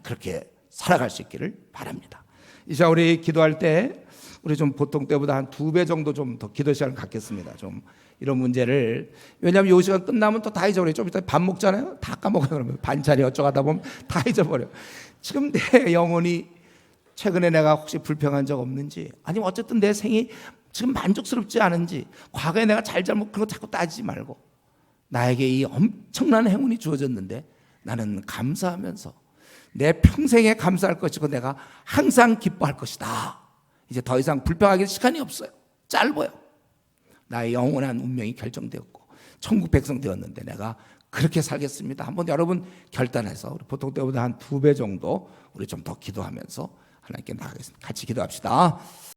그렇게 살아갈 수 있기를 바랍니다. 이 시간 우리 기도할 때 우리 좀 보통 때보다 한 2배 정도 좀 더 기도 시간을 갖겠습니다. 좀 이런 문제를 왜냐하면 이 시간 끝나면 또 다 잊어버려요. 좀 이따 밥 먹잖아요. 다 까먹어요. 그러면 반찬이 어쩌다 보면 다 잊어버려요. 지금 내 영혼이 최근에 내가 혹시 불평한 적 없는지 아니면 어쨌든 내 생이 지금 만족스럽지 않은지 과거에 내가 잘못 그런 거 자꾸 따지지 말고 나에게 이 엄청난 행운이 주어졌는데 나는 감사하면서 내 평생에 감사할 것이고 내가 항상 기뻐할 것이다. 이제 더 이상 불평하기 시간이 없어요. 짧아요. 나의 영원한 운명이 결정되었고 천국 백성 되었는데 내가 그렇게 살겠습니다. 한번 여러분 결단해서 우리 보통 때보다 한 2배 정도 우리 좀 더 기도하면서 하나님께 나가겠습니다. 같이 기도합시다.